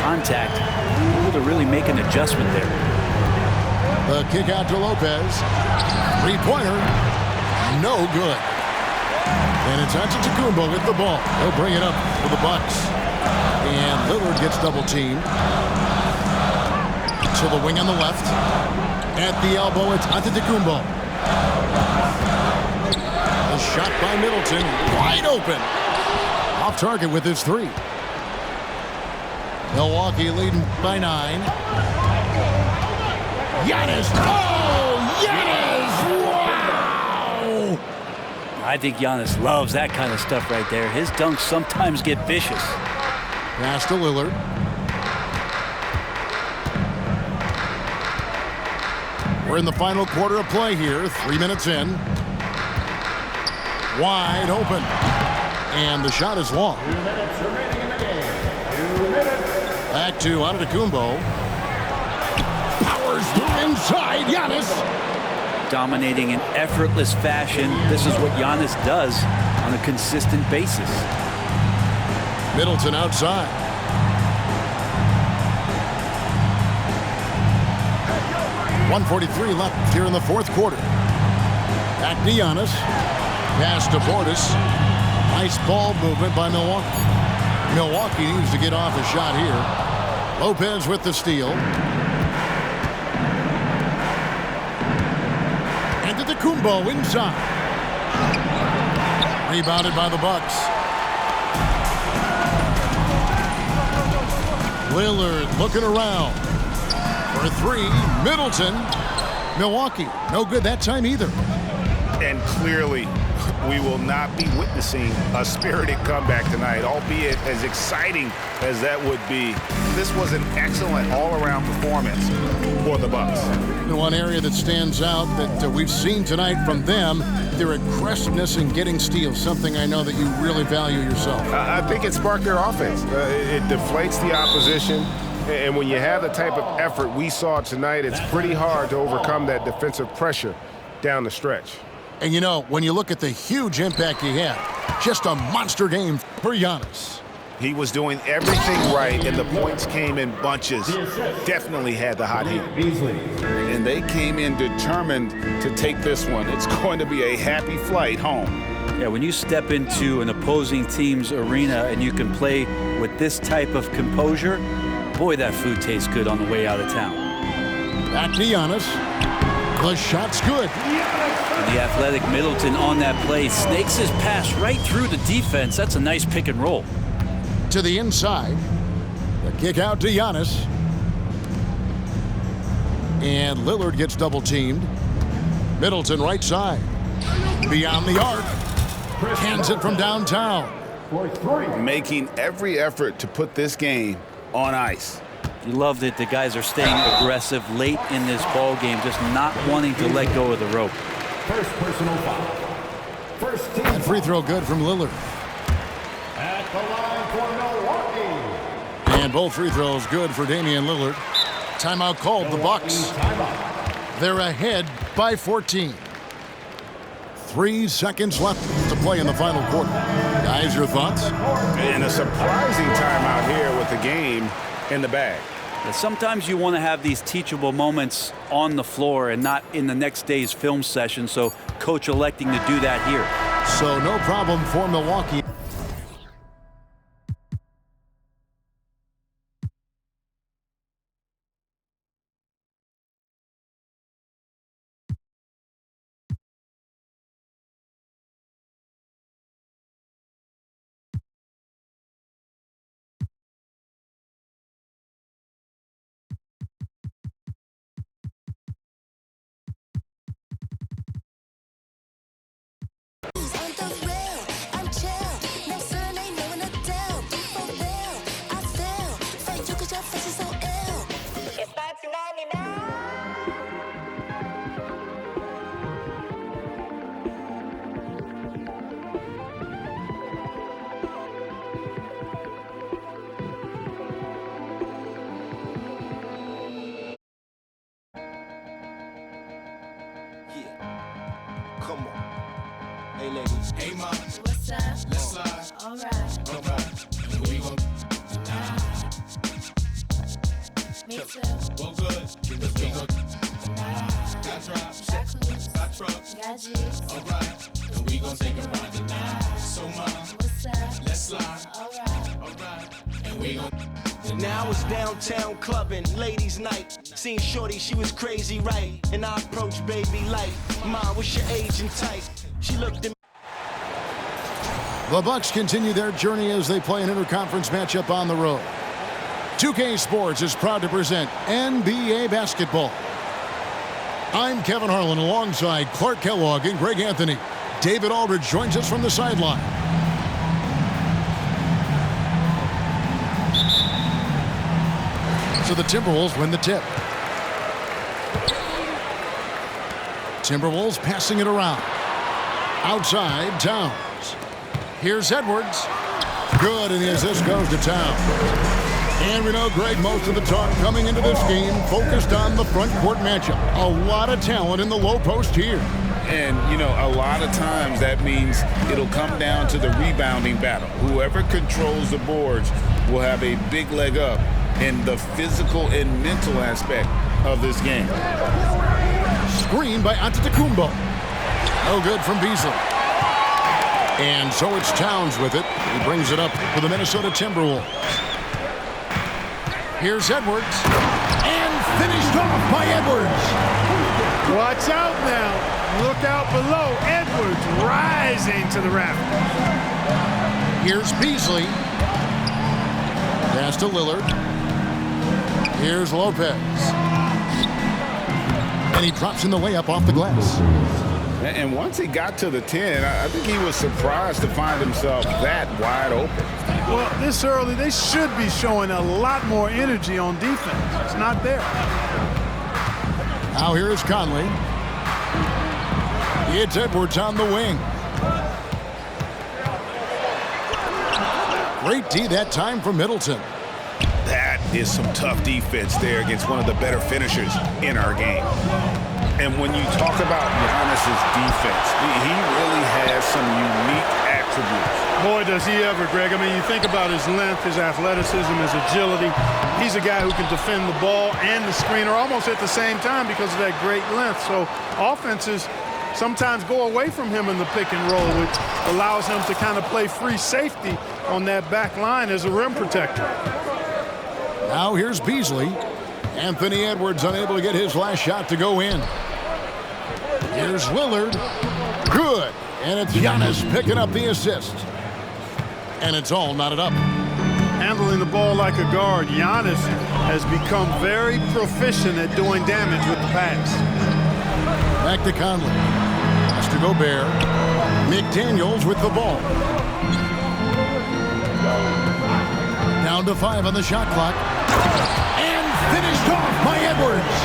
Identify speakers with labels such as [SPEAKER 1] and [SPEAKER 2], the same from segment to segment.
[SPEAKER 1] contact, able to really make an adjustment there.
[SPEAKER 2] The kick out to Lopez. Three-pointer. No good. And it's Antetokounmpo with the ball. He'll bring it up for the Bucks. And Lillard gets double-teamed. To the wing on the left. At the elbow, it's Antetokounmpo. The shot by Middleton. Wide open. Off target with his three. Milwaukee leading by 9. Giannis. Oh, Giannis! Wow!
[SPEAKER 1] I think Giannis loves that kind of stuff right there. His dunks sometimes get vicious.
[SPEAKER 2] Pass to Lillard. We're in the final quarter of play here. 3 minutes in. Wide open. And the shot is long.
[SPEAKER 3] 2 minutes remaining in the game. 2 minutes.
[SPEAKER 2] Back to Antetokounmpo. Powers through inside. Giannis.
[SPEAKER 1] Dominating in effortless fashion. This is what Giannis does on a consistent basis.
[SPEAKER 2] Middleton outside. .143 left here in the fourth quarter. Back to Giannis. Pass to Portis. Nice ball movement by Milwaukee. Milwaukee needs to get off a shot here. Lopez with the steal. Antetokounmpo inside. Rebounded by the Bucks. Lillard looking around. For three, Middleton. Milwaukee, no good that time either.
[SPEAKER 4] And clearly, we will not be witnessing a spirited comeback tonight, albeit as exciting as that would be. This was an excellent all-around performance for the Bucks.
[SPEAKER 2] And one area that stands out that we've seen tonight from them, their aggressiveness in getting steals, something I know that you really value yourself.
[SPEAKER 4] I think it sparked their offense. It deflates the opposition. And when you have the type of effort we saw tonight, it's pretty hard to overcome that defensive pressure down the stretch.
[SPEAKER 2] And you know, when you look at the huge impact he had, just a monster game for Giannis.
[SPEAKER 4] He was doing everything right, and the points came in bunches. Definitely had the hot hand. And they came in determined to take this one. It's going to be a happy flight home.
[SPEAKER 1] Yeah, when you step into an opposing team's arena and you can play with this type of composure, boy, that food tastes good on the way out of town.
[SPEAKER 2] Back to Giannis. The shot's good.
[SPEAKER 1] And the athletic Middleton on that play snakes his pass right through the defense. That's a nice pick and roll.
[SPEAKER 2] To the inside. The kick out to Giannis. And Lillard gets double-teamed. Middleton right side. Beyond the arc. Hands it from downtown.
[SPEAKER 4] Making every effort to put this game on ice.
[SPEAKER 1] You love that the guys are staying aggressive late in this ball game, just not wanting to let go of the rope.
[SPEAKER 3] First personal foul. First team.
[SPEAKER 2] And free throw good from Lillard.
[SPEAKER 3] At the line for Milwaukee.
[SPEAKER 2] And both free throws good for Damian Lillard. Timeout called the Bucks. They're ahead by 14. 3 seconds left to play in the final quarter. Guys, your thoughts?
[SPEAKER 4] And a surprising timeout here with the game in the bag.
[SPEAKER 1] Sometimes you want to have these teachable moments on the floor and not in the next day's film session, so coach electing to do that here.
[SPEAKER 2] So no problem for Milwaukee.
[SPEAKER 5] Come on. Hey, ladies. Hey, mom.
[SPEAKER 6] What's up?
[SPEAKER 5] Let's slide.
[SPEAKER 6] All right.
[SPEAKER 5] Okay. We gon'
[SPEAKER 6] Me too. Well, good, because we gon' got drops, got trucks, got G's. Alright, and we gon' take a ride tonight. So, mom, what's up? Let's slide. Alright, and we gon'.
[SPEAKER 7] Now it's downtown clubbing, ladies' night. Seen Shorty, she was crazy, right? And I approached baby like, Mom, what's your age and type? She looked at me.
[SPEAKER 2] The Bucks continue their journey as they play an interconference matchup on the road. 2K Sports is proud to present NBA basketball. I'm Kevin Harlan alongside Clark Kellogg and Greg Anthony. David Aldridge joins us from the sideline. So the Timberwolves win the tip. Timberwolves passing it around. Outside, Towns. Here's Edwards. Good, and as this goes to Towns. And we know, Greg, most of the talk coming into this game focused on the front court matchup. A lot of talent in the low post here.
[SPEAKER 4] And, you know, a lot of times that means it'll come down to the rebounding battle. Whoever controls the boards will have a big leg up in the physical and mental aspect of this game.
[SPEAKER 2] Screen by Antetokounmpo. No good from Beasley. And so it's Towns with it. He brings it up for the Minnesota Timberwolves. Here's Edwards. And finished off by Edwards.
[SPEAKER 8] Watch out now. Look out below. Edwards rising to the rafters.
[SPEAKER 2] Here's Beasley. Pass to Lillard. Here's Lopez. And he drops in the layup off the glass.
[SPEAKER 4] And once he got to the 10, I think he was surprised to find himself that wide open.
[SPEAKER 8] Well, this early, they should be showing a lot more energy on defense. It's not there.
[SPEAKER 2] Now here is Conley. It's Edwards on the wing. Great D that time from Middleton.
[SPEAKER 4] That is some tough defense there against one of the better finishers in our game. And when you talk about Giannis's defense, he really has some unique attributes.
[SPEAKER 8] Boy, does he ever, Greg. I mean, you think about his length, his athleticism, his agility. He's a guy who can defend the ball and the screener almost at the same time because of that great length. So offenses sometimes go away from him in the pick and roll, which allows him to kind of play free safety on that back line as a rim protector.
[SPEAKER 2] Now here's Beasley. Anthony Edwards unable to get his last shot to go in. Here's Lillard. Good. And it's Giannis picking up the assist. And it's all knotted up.
[SPEAKER 8] Handling the ball like a guard, Giannis has become very proficient at doing damage with the pass.
[SPEAKER 2] Back to Conley. Pass to Gobert. McDaniels with the ball. Down to 5 on the shot clock. And finished off by Edwards.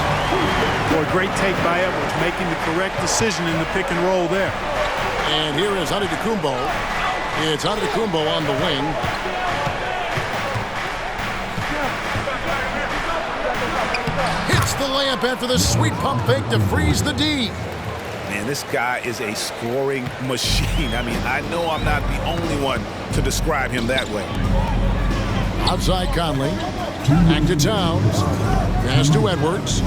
[SPEAKER 8] Boy, great take by Edwards, making the correct decision in the pick and roll there.
[SPEAKER 2] And here is Antetokounmpo. It's Antetokounmpo on the wing. Hits the layup after the sweet pump fake to freeze the D.
[SPEAKER 4] Man, this guy is a scoring machine. I mean, I know I'm not the only one to describe him that way.
[SPEAKER 2] Outside Conley. Back to Towns. Pass to Edwards.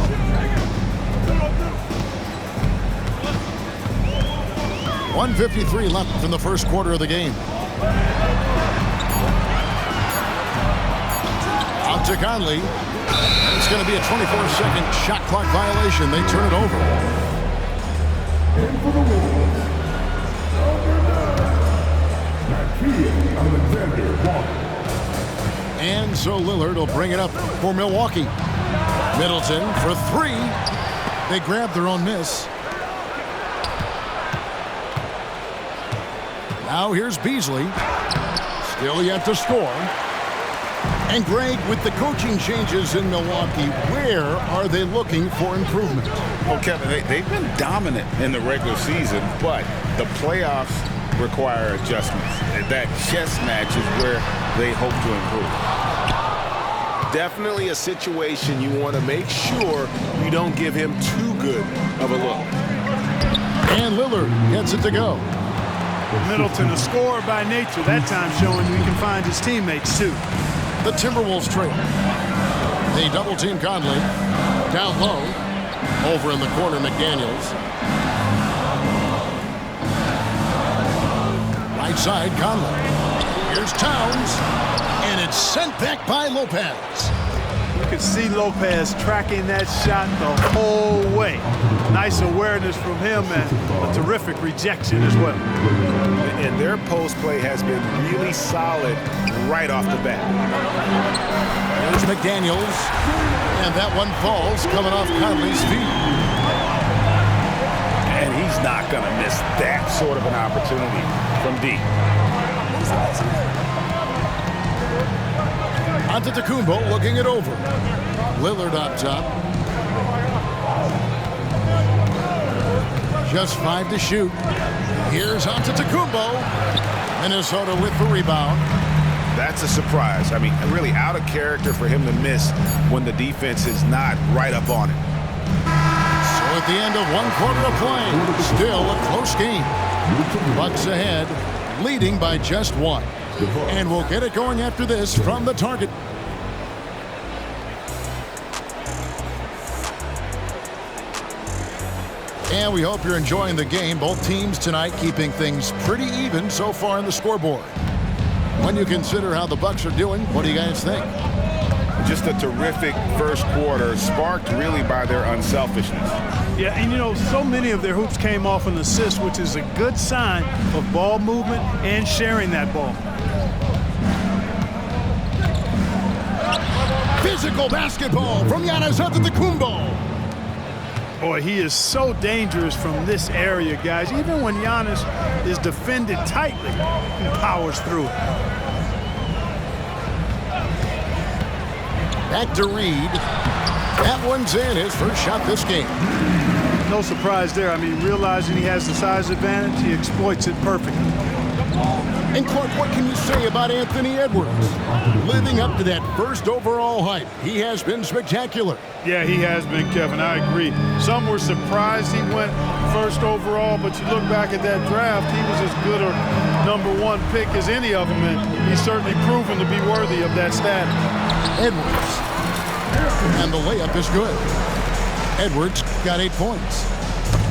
[SPEAKER 2] .153 left in the first quarter of the game. Out to Conley. It's going to be a 24-second shot clock violation. They turn it over. And so Lillard will bring it up for Milwaukee. Middleton for 3. They grab their own miss. Now here's Beasley. Still yet to score. And Greg, with the coaching changes in Milwaukee, where are they looking for improvement?
[SPEAKER 4] Well, Kevin, they've been dominant in the regular season, but the playoffs require adjustments. That chess match is where they hope to improve.
[SPEAKER 5] Definitely a situation you want to make sure you don't give him too good of a look.
[SPEAKER 2] And Lillard gets it to go.
[SPEAKER 8] Middleton, a scorer by nature, that time showing he can find his teammates too.
[SPEAKER 2] The Timberwolves trail. They double team Conley. Down low. Over in the corner, McDaniels. Right side, Conley. Here's Towns. And it's sent back by Lopez.
[SPEAKER 8] You could see Lopez tracking that shot the whole way. Nice awareness from him and a terrific rejection as well.
[SPEAKER 4] And their post play has been really solid right off the bat.
[SPEAKER 2] Here's McDaniels. And that one falls coming off Conley's feet.
[SPEAKER 4] And he's not going to miss that sort of an opportunity from deep.
[SPEAKER 2] Antetokounmpo looking it over. Lillard up top. Just 5 to shoot. Here's Antetokounmpo. Minnesota with the rebound.
[SPEAKER 4] That's a surprise. I mean, really out of character for him to miss when the defense is not right up on it.
[SPEAKER 2] So at the end of 1 quarter of play, still a close game. Bucks ahead, leading by just 1. And we'll get it going after this from the target. And we hope you're enjoying the game. Both teams tonight keeping things pretty even so far on the scoreboard. When you consider how the Bucks are doing, what do you guys think?
[SPEAKER 4] Just a terrific first quarter, sparked really by their unselfishness.
[SPEAKER 8] Yeah, and you know, so many of their hoops came off an assist, which is a good sign of ball movement and sharing that ball.
[SPEAKER 2] Physical basketball from Giannis Antetokounmpo.
[SPEAKER 8] Boy, he is so dangerous from this area, guys. Even when Giannis is defended tightly, he powers through it.
[SPEAKER 2] Back to Reed. That one's in, his first shot this game.
[SPEAKER 8] No surprise there. I mean, realizing he has the size advantage, he exploits it perfectly.
[SPEAKER 2] And Clark, what can you say about Anthony Edwards? Living up to that first overall hype, he has been spectacular.
[SPEAKER 8] Yeah, he has been, Kevin. I agree. Some were surprised he went first overall, but you look back at that draft, he was as good a #1 pick as any of them, and he's certainly proven to be worthy of that status.
[SPEAKER 2] Edwards. And the layup is good. Edwards got 8 points.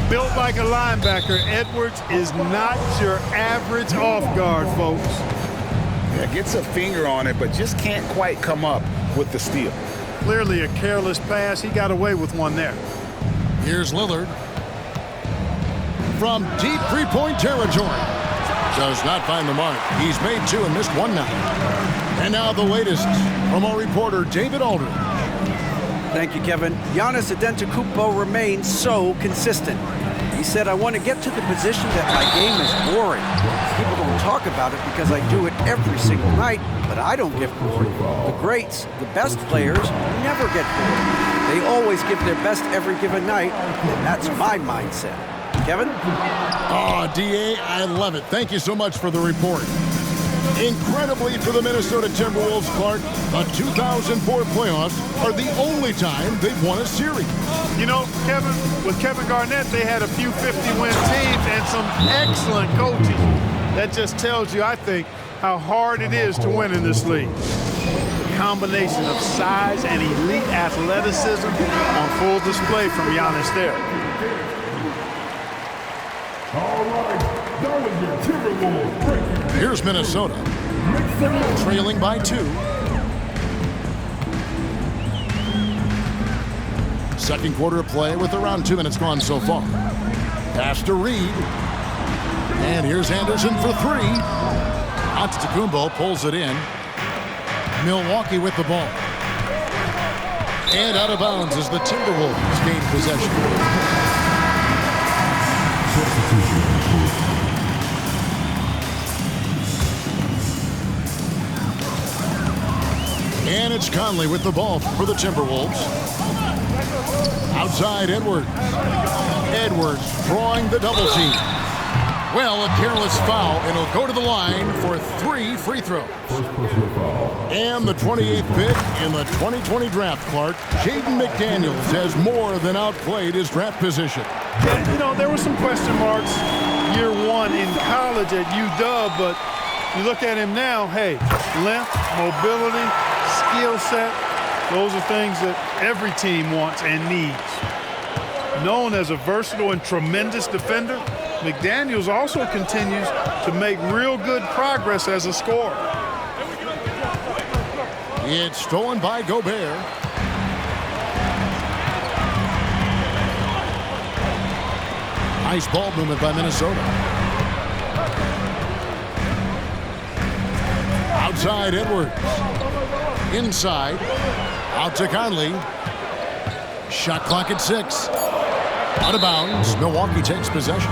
[SPEAKER 8] Built like a linebacker, Edwards is not your average off guard, folks.
[SPEAKER 4] Yeah, gets a finger on it, but just can't quite come up with the steal.
[SPEAKER 8] Clearly a careless pass. He got away with one there.
[SPEAKER 2] Here's Lillard. From deep three-point territory. Does not find the mark. He's made 2 and missed 1 now. And now the latest from our reporter, David Aldridge.
[SPEAKER 9] Thank you, Kevin. Giannis Antetokounmpo remains so consistent. He said, I want to get to the position that my game is boring. People don't talk about it because I do it every single night, but I don't get bored. The greats, the best players, never get bored. They always give their best every given night, and that's my mindset. Kevin?
[SPEAKER 2] Oh, DA, I love it. Thank you so much for the report. Incredibly for the Minnesota Timberwolves, Clark, the 2004 playoffs are the only time they've won a series.
[SPEAKER 8] You know, Kevin, with Kevin Garnett, they had a few 50-win teams and some excellent coaching. That just tells you, I think, how hard it is to win in this league. The combination of size and elite athleticism on full display from Giannis there.
[SPEAKER 3] All right, that was your Timberwolves breaking.
[SPEAKER 2] Here's Minnesota, trailing by 2. Second quarter of play with around 2 minutes gone so far. Pass to Reed. And here's Anderson for 3. Antetokounmpo pulls it in. Milwaukee with the ball. And out of bounds as the Timberwolves gain possession. And it's Conley with the ball for the Timberwolves. Outside Edwards. Edwards drawing the double team. Well, a careless foul, and he'll go to the line for 3 free throws. And the 28th pick in the 2020 draft, Clark, Jaden McDaniels has more than outplayed his draft position.
[SPEAKER 8] Yeah, you know, there were some question marks year 1 in college at UW, but you look at him now, hey, length, mobility, skill set, Those are things that every team wants and needs. Known as a versatile and tremendous defender, McDaniels also continues to make real good progress as a scorer.
[SPEAKER 2] It's stolen by Gobert. Nice ball movement by Minnesota. Outside Edwards. Inside. Out to Conley. Shot clock at 6. Out of bounds. Milwaukee takes possession.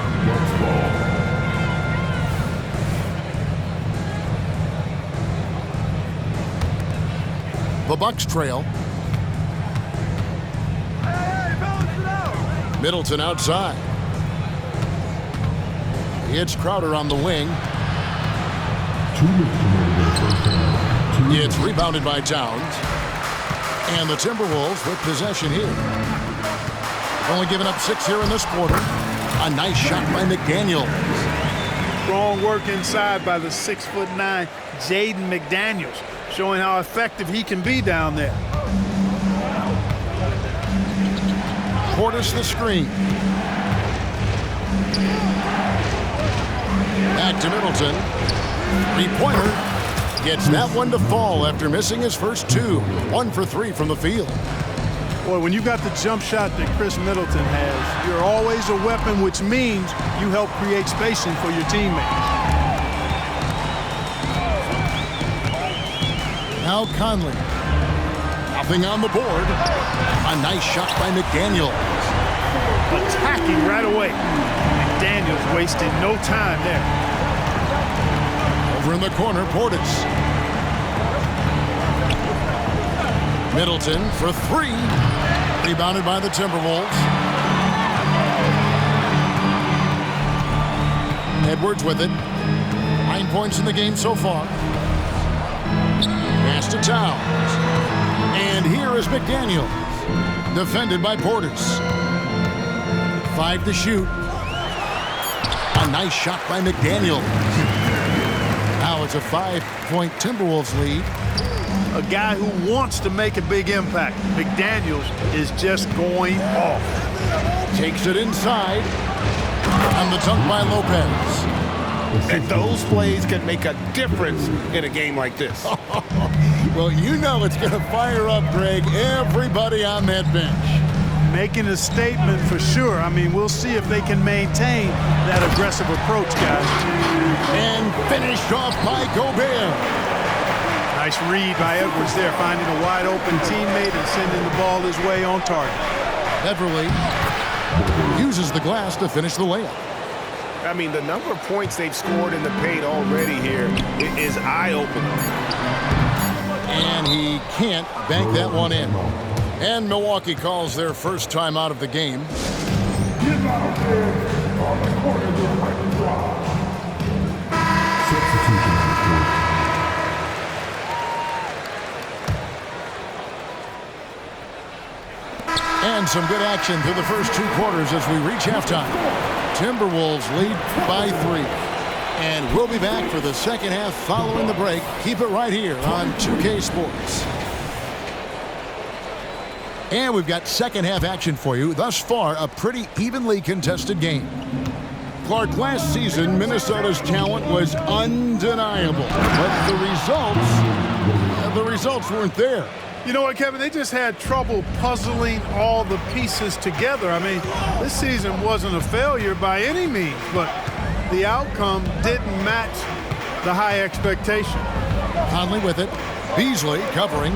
[SPEAKER 2] The Bucks trail. Middleton outside. It's Crowder on the wing. It's rebounded by Towns. And the Timberwolves with possession here. Only giving up 6 here in this quarter. A nice shot by McDaniels.
[SPEAKER 8] Strong work inside by the 6'9" Jaden McDaniels, showing how effective he can be down there.
[SPEAKER 2] Portis the screen. Back to Middleton. Three-pointer. Gets that one to fall after missing his first 2. 1 for 3 from the field.
[SPEAKER 8] Boy, when you got the jump shot that Chris Middleton has, you're always a weapon, which means you help create spacing for your teammates.
[SPEAKER 2] Now Conley. Nothing on the board. A nice shot by McDaniels.
[SPEAKER 8] Attacking right away. McDaniels wasting no time there.
[SPEAKER 2] Over in the corner, Portis. Middleton for 3. Rebounded by the Timberwolves. Edwards with it. 9 points in the game so far. Pass to Towns. And here is McDaniels. Defended by Portis. 5 to shoot. A nice shot by McDaniels. Now it's a 5-point Timberwolves lead.
[SPEAKER 8] A guy who wants to make a big impact. McDaniels is just going off.
[SPEAKER 2] Takes it inside. And the dunk by Lopez.
[SPEAKER 5] And those plays can make a difference in a game like this.
[SPEAKER 2] Well, you know it's going to fire up, Greg, everybody on that bench.
[SPEAKER 8] Making a statement for sure. I mean, we'll see if they can maintain that aggressive approach, guys.
[SPEAKER 2] And finished off by Gobert.
[SPEAKER 8] Nice read by Edwards there, finding a wide open teammate and sending the ball his way on target.
[SPEAKER 2] Beverly uses the glass to finish the layup.
[SPEAKER 4] I mean, the number of points they've scored in the paint already here is eye-opening.
[SPEAKER 2] And he can't bank that one in. And Milwaukee calls their first time out of the game. And some good action through the first 2 quarters as we reach halftime. Timberwolves lead by 3. And we'll be back for the second half following the break. Keep it right here on 2K Sports. And we've got second half action for you. Thus far, a pretty evenly contested game. Clark, last season, Minnesota's talent was undeniable. But the results weren't there.
[SPEAKER 8] You know what, Kevin? They just had trouble puzzling all the pieces together. I mean, this season wasn't a failure by any means, but the outcome didn't match the high expectation.
[SPEAKER 2] Conley with it. Beasley covering.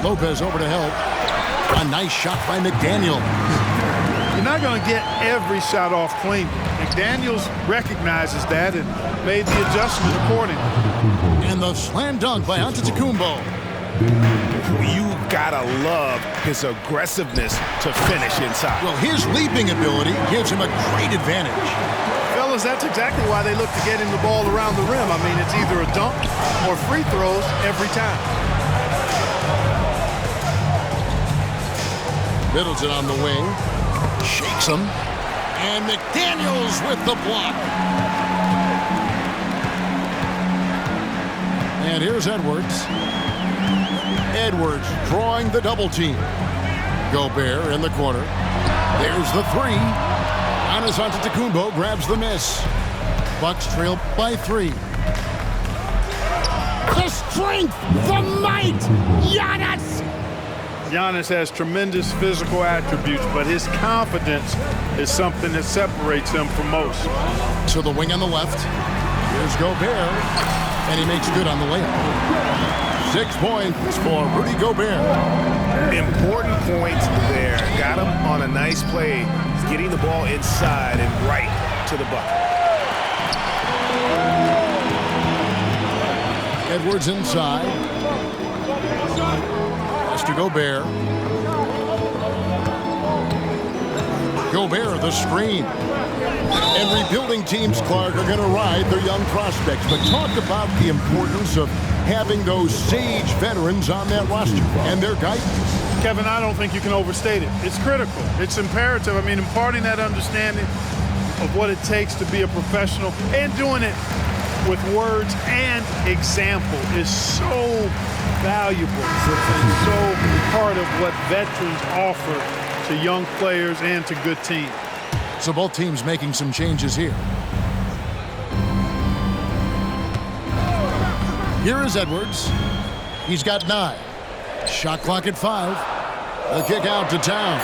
[SPEAKER 2] Lopez over to help. A nice shot by McDaniels.
[SPEAKER 8] You're not going to get every shot off clean. McDaniels recognizes that and made the adjustment accordingly.
[SPEAKER 2] And the slam dunk by Antetokounmpo.
[SPEAKER 4] You gotta love his aggressiveness to finish inside.
[SPEAKER 2] Well, his leaping ability gives him a great advantage.
[SPEAKER 8] Fellas, that's exactly why they look to get him the ball around the rim. I mean, it's either a dunk or free throws every time.
[SPEAKER 2] Middleton on the wing. Shakes him. And McDaniels with the block. And here's Edwards. Edwards drawing the double team. Gobert in the corner. There's the three. Giannis Antetokounmpo grabs the miss. Bucks trail by 3. The strength, the might, Giannis!
[SPEAKER 8] Giannis has tremendous physical attributes, but his confidence is something that separates him from most.
[SPEAKER 2] To the wing on the left. Here's Gobert, and he makes good on the layup. 6 points for Rudy Gobert.
[SPEAKER 4] Important points there. Got him on a nice play. He's getting the ball inside and right to the bucket.
[SPEAKER 2] Edwards inside. Mr. Gobert. Gobert, the screen. And rebuilding teams, Clark, are going to ride their young prospects. But talk about the importance of having those sage veterans on that roster and their guidance.
[SPEAKER 8] Kevin, I don't think you can overstate it. It's critical. It's imperative. I mean, imparting that understanding of what it takes to be a professional and doing it with words and example is so valuable and so part of what veterans offer to young players and to good teams.
[SPEAKER 2] So both teams making some changes here. Here is Edwards. He's got 9. Shot clock at 5. The kick out to Towns.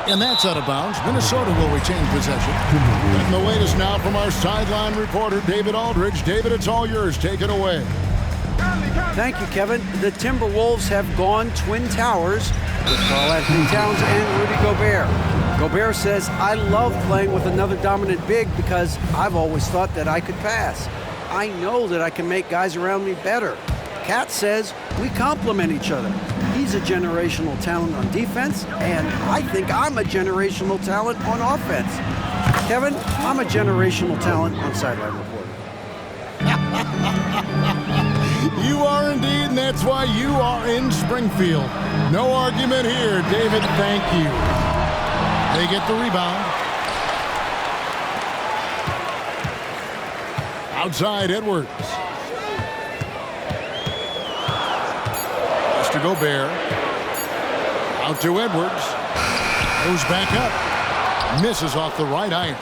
[SPEAKER 2] And that's out of bounds. Minnesota will retain possession. And the latest now from our sideline reporter, David Aldridge. David, it's all yours. Take it away.
[SPEAKER 9] Thank you, Kevin. The Timberwolves have gone Twin Towers with Karl-Anthony Towns and Rudy Gobert. Gobert says, I love playing with another dominant big because I've always thought that I could pass. I know that I can make guys around me better. Cat says we complement each other. He's a generational talent on defense, and I think I'm a generational talent on offense. Kevin, I'm a generational talent on sideline reporting.
[SPEAKER 2] You are indeed, and that's why you are in Springfield. No argument here, David. Thank you. They get the rebound. Outside, Edwards. Mr. Gobert. Out to Edwards. Goes back up. Misses off the right iron.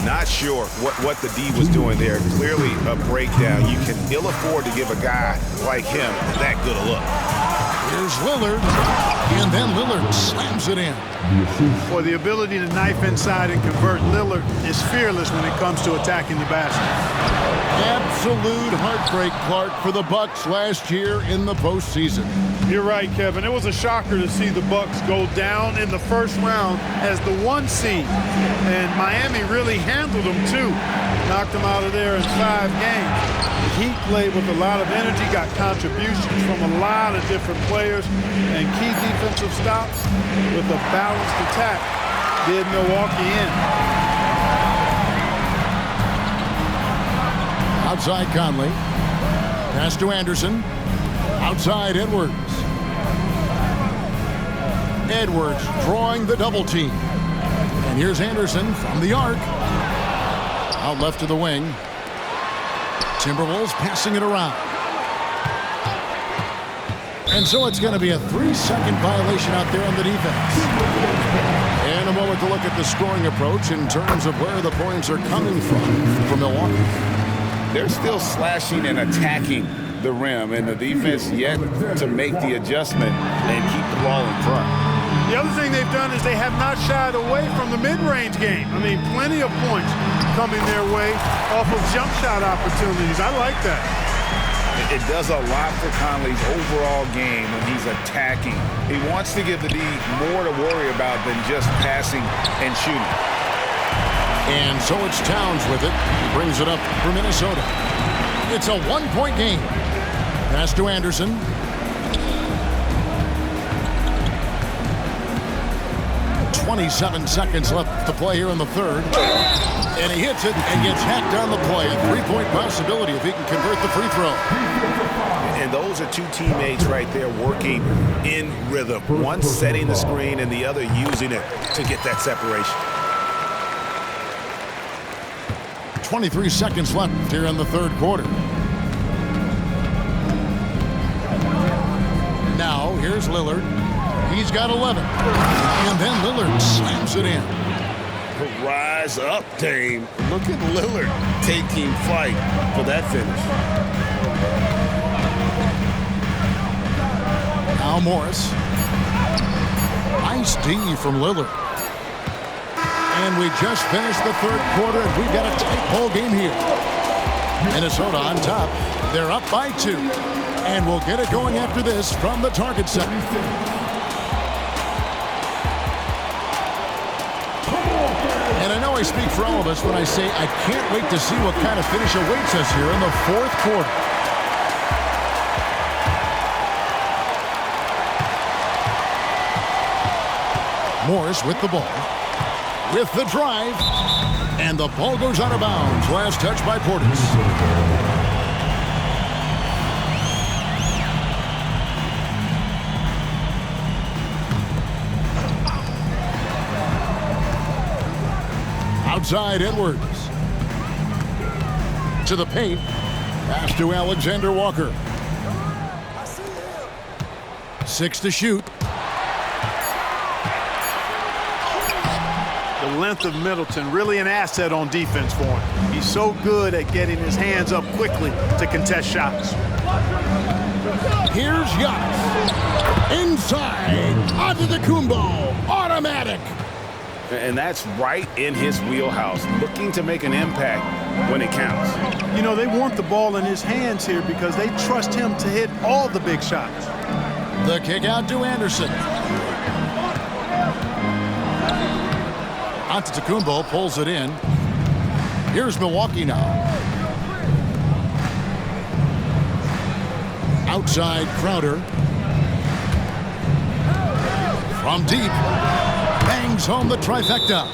[SPEAKER 4] Not sure what the D was doing there. Clearly a breakdown. You can ill afford to give a guy like him that good a look.
[SPEAKER 2] Here's Lillard. And then Lillard slams it in.
[SPEAKER 8] For the ability to knife inside and convert, Lillard is fearless when it comes to attacking the basket.
[SPEAKER 2] Absolute heartbreak, Clark, for the Bucks last year in the postseason.
[SPEAKER 8] You're right, Kevin. It was a shocker to see the Bucks go down in the first round as the 1 seed. And Miami really handled them, too. Knocked them out of there in 5 games. The Heat played with a lot of energy, got contributions from a lot of different players, and key defensive stops with a balanced attack did Milwaukee in.
[SPEAKER 2] Outside Conley. Pass to Anderson. Outside Edwards. Edwards drawing the double team. And here's Anderson from the arc. Out left to the wing. Timberwolves passing it around. And so it's going to be a 3-second violation out there on the defense. And a moment to look at the scoring approach in terms of where the points are coming from Milwaukee.
[SPEAKER 4] They're still slashing and attacking the rim, and the defense yet to make the adjustment and keep the ball in front.
[SPEAKER 8] The other thing they've done is they have not shied away from the mid-range game. I mean, plenty of points coming their way off of jump shot opportunities. I like that.
[SPEAKER 4] It does a lot for Conley's overall game when he's attacking. He wants to give the D more to worry about than just passing and shooting.
[SPEAKER 2] And so it's Towns with it. He brings it up for Minnesota. It's a 1-point game. Pass to Anderson. .27 seconds left to play here in the third. And he hits it and gets hacked on the play. A 3-point possibility if he can convert the free throw.
[SPEAKER 4] And those are 2 teammates right there working in rhythm. One setting the screen and the other using it to get that separation.
[SPEAKER 2] 23 seconds left here in the third quarter. Now, here's Lillard. He's got 11. And then Lillard slams it in.
[SPEAKER 5] Rise up, Dame. Look at Lillard taking flight for that finish.
[SPEAKER 2] Now Morris. Nice D from Lillard. And we just finished the third quarter, and we've got a tight ball game here. Minnesota on top. They're up by 2. And we'll get it going after this from the target set. And I know I speak for all of us when I say I can't wait to see what kind of finish awaits us here in the fourth quarter. Morris with the ball. With the drive. And the ball goes out of bounds. Last touch by Portis. Outside Edwards. To the paint. Pass to Alexander Walker. 6 to shoot.
[SPEAKER 8] The length of Middleton, really an asset on defense for him. He's so good at getting his hands up quickly to contest shots.
[SPEAKER 2] Here's Giannis. Inside. Antetokounmpo. Automatic.
[SPEAKER 4] And that's right in his wheelhouse, looking to make an impact when it counts.
[SPEAKER 8] You know, they want the ball in his hands here because they trust him to hit all the big shots.
[SPEAKER 2] The kick out to Anderson. Antetokounmpo pulls it in. Here's Milwaukee now. Outside Crowder. From deep. Bangs home the trifecta.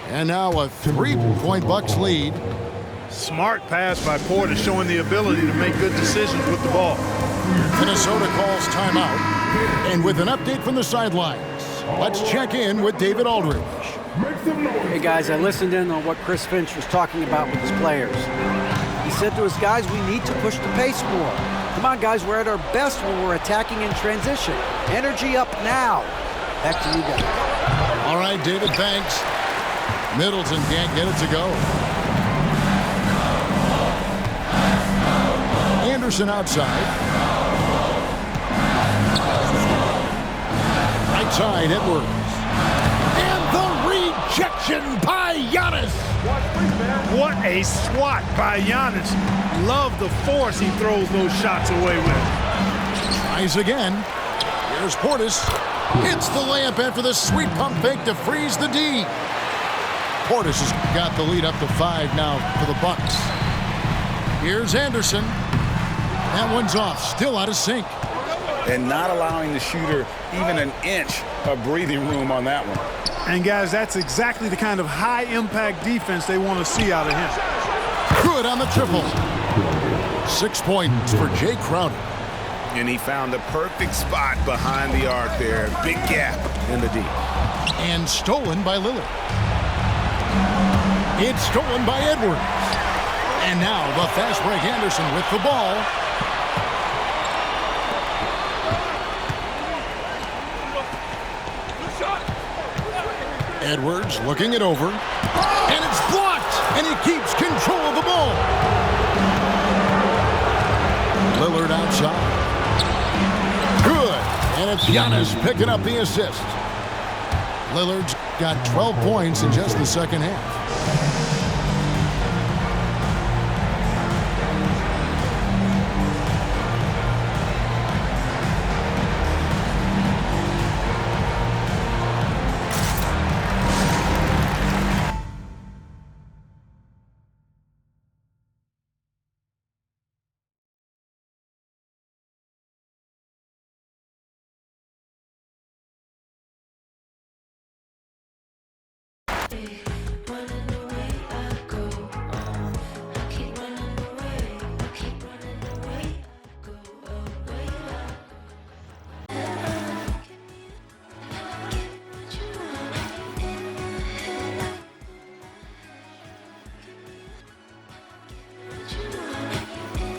[SPEAKER 2] And now a 3-point Bucks lead.
[SPEAKER 8] Smart pass by Portis, showing the ability to make good decisions with the ball.
[SPEAKER 2] Minnesota calls timeout. And with an update from the sidelines, let's check in with David Aldridge.
[SPEAKER 9] Hey guys, I listened in on what Chris Finch was talking about with his players. He said to his guys, we need to push the pace more. Come on guys, we're at our best when we're attacking in transition. Energy up now. Back to you guys.
[SPEAKER 2] All right, David, thanks. Middleton can't get it to go. Anderson outside. Right side, Edwards. And the rejection by Giannis.
[SPEAKER 8] What a swat by Giannis. Love the force he throws those shots away with.
[SPEAKER 2] Tries again. Here's Portis. Hits the layup after the sweet pump fake to freeze the D. Portis has got the lead up to 5 now for the Bucks. Here's Anderson. That one's off. Still out of sync.
[SPEAKER 4] And not allowing the shooter even an inch of breathing room on that one.
[SPEAKER 8] And guys, that's exactly the kind of high-impact defense they want to see out of him.
[SPEAKER 2] Good on the triple. 6 points for Jay Crowder.
[SPEAKER 4] And he found the perfect spot behind the arc there. Big gap in the D.
[SPEAKER 2] And stolen by Lillard. It's stolen by Edwards. And now the fast break Anderson with the ball. Edwards looking it over. And it's blocked. And he keeps control of the ball. Lillard outside. Good. And it's Giannis picking up the assist. Lillard's got 12 points in just the second half.